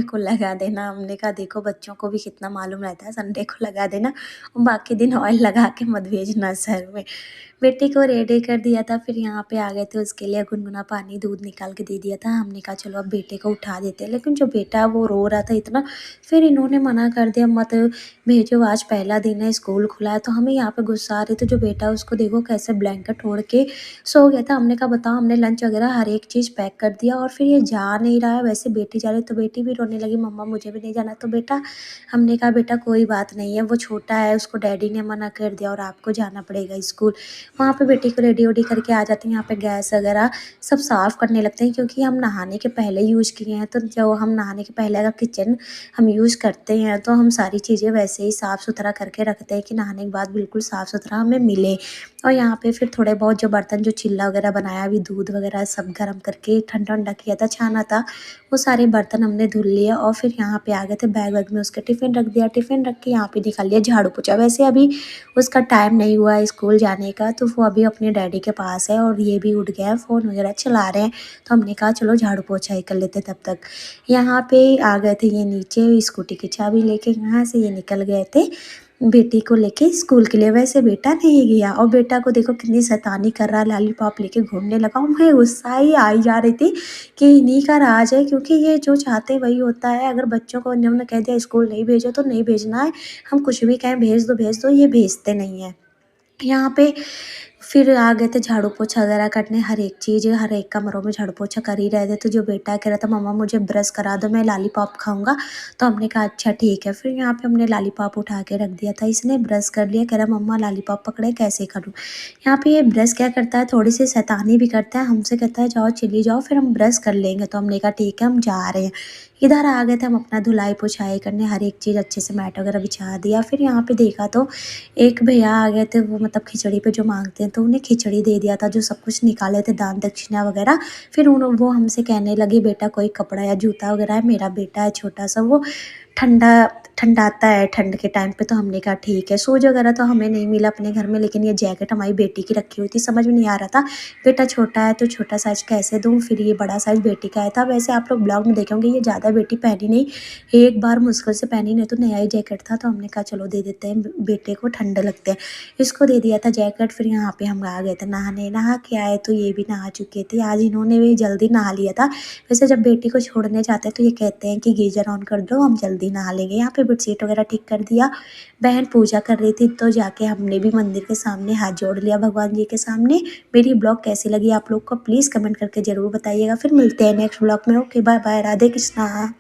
को लगा देना। हमने कहा देखो बच्चों को भी कितना मालूम रहता है, संडे को लगा देना, बाकी दिन ऑयल लगा के मत भेजना सर में। बेटे को रेडी कर दिया था, फिर यहाँ पे आ गए थे, उसके लिए गुनगुना पानी दूध निकाल के दे दिया था। हमने कहा चलो अब बेटे को उठा देते हैं, लेकिन जो बेटा वो रो रहा था इतना, फिर इन्होंने मना कर दिया मत भेजो, आज पहला दिन है, स्कूल खुला है। तो हमें यहाँ पे गुस्सा आ रही थी, जो बेटा उसको देखो कैसे ब्लैंकेट ओढ़ के सो गया था। हमने कहा बताओ, हमने लंच वगैरह हर एक चीज़ पैक कर दिया और फिर ये जा नहीं रहा है। वैसे बेटी जा रही, तो बेटी भी रोने लगी, मम्मा मुझे भी नहीं जाना। तो बेटा, हमने कहा बेटा कोई बात नहीं है, वो छोटा है, उसको डैडी ने मना कर दिया और आपको जाना पड़ेगा स्कूल। वहाँ पे बेटी को रेडी वेडी करके आ जाते हैं। यहाँ पे गैस वगैरह सब साफ़ करने लगते हैं, क्योंकि हम नहाने के पहले यूज़ किए हैं। तो जो हम नहाने के पहले अगर किचन हम यूज़ करते हैं तो हम सारी चीज़ें वैसे ही साफ़ सुथरा करके रखते हैं कि नहाने के बाद बिल्कुल साफ़ सुथरा हमें मिले। और यहाँ पे फिर थोड़े बहुत जो बर्तन जो चिल्ला वगैरह बनाया, अभी दूध वगैरह सब गर्म करके ठंडा ठंडा किया था, छाना था, वो सारे बर्तन हमने धुल लिए। और फिर यहाँ पे आ गए थे, बैग वैग में उसके टिफ़िन रख दिया, टिफ़िन रख के यहाँ पे निकाल लिया झाड़ू पोछा। वैसे अभी उसका टाइम नहीं हुआ है स्कूल जाने का, तो वो अभी अपने डैडी के पास है और ये भी उठ गया है, फ़ोन वगैरह चला रहे हैं। तो हमने कहा चलो झाड़ू पोछा ही कर लेते तब तक। यहाँ पे आ गए थे ये नीचे, स्कूटी की चाबी लेके यहाँ से ये निकल गए थे बेटी को लेके स्कूल के लिए। वैसे बेटा नहीं गया, और बेटा को देखो कितनी शैतानी कर रहा है, लॉलीपॉप लेके घूमने लगा। और मैं गुस्सा ही आई जा रही थी कि इन्हीं का राज है, क्योंकि ये जो चाहते हैं वही होता है। अगर बच्चों को इन्होंने कह दिया स्कूल नहीं भेजो तो नहीं भेजना है, हम कुछ भी कहें भेज दो, ये भेजते नहीं हैं। यहाँ पे फिर आ गए थे झाड़ू पोछा वगैरह करने, हर एक चीज़ हर एक कमरों में झाड़ू पोछा कर ही रहे थे। तो जो बेटा कह रहा था मम्मा मुझे ब्रश करा दो, मैं लॉलीपॉप खाऊंगा। तो हमने कहा अच्छा ठीक है। फिर यहाँ पे हमने लॉलीपॉप उठा के रख दिया था, इसने ब्रश कर लिया, कह रहा मम्मा लॉलीपॉप पकड़े कैसे करूँ। यहाँ पे ये ब्रश क्या करता है, थोड़ी सी शैतानी भी करता है, हमसे कहता है जाओ चली जाओ, फिर हम ब्रश कर लेंगे। तो हमने कहा ठीक है हम जा रहे हैं। इधर आ गए थे हम अपना धुलाई पुछाई करने, हर एक चीज़ अच्छे से मैट वगैरह बिछा दिया। फिर यहाँ पे देखा तो एक भैया आ गए थे, वो मतलब खिचड़ी पे जो मांगते हैं, तो उन्हें खिचड़ी दे दिया था, जो सब कुछ निकाले थे दान दक्षिणा वगैरह। फिर वो हमसे कहने लगे बेटा कोई कपड़ा या जूता वगैरह है, मेरा बेटा है छोटा सा, वो ठंडा ठंडाता है ठंड के टाइम पे। तो हमने कहा ठीक है। शूज़ वगैरह तो हमें नहीं मिला अपने घर में, लेकिन ये जैकेट हमारी बेटी की रखी हुई थी, समझ में नहीं आ रहा था बेटा छोटा है तो छोटा साइज़ कैसे दूँ, फिर ये बड़ा साइज़ बेटी का आया था। वैसे आप लोग ब्लॉग में देखे होंगे, ये ज़्यादा बेटी पहनी नहीं, एक बार मुश्किल से पहनी, नहीं तो नया ही जैकेट था। तो हमने कहा चलो दे देते हैं, बेटे को ठंड लगते हैं, इसको दे दिया था जैकेट। फिर यहाँ पे हम आ गए थे नहाने, नहा के आए तो ये भी नहा चुके थे। आज इन्होंने भी जल्दी नहा लिया था। वैसे जब बेटी को छोड़ने जाते हैं तो ये कहते हैं कि गीज़र ऑन कर दो, हम जल्दी नहा लेंगे। यहाँ पे बेडशीट वगैरह ठीक कर दिया। बहन पूजा कर रही थी, तो जाके हमने भी मंदिर के सामने हाथ जोड़ लिया भगवान जी के सामने। मेरी ब्लॉग कैसी लगी आप लोग को प्लीज़ कमेंट करके ज़रूर बताइएगा। फिर मिलते हैं नेक्स्ट ब्लॉग में। Okay bye bye, Radhe Krishna.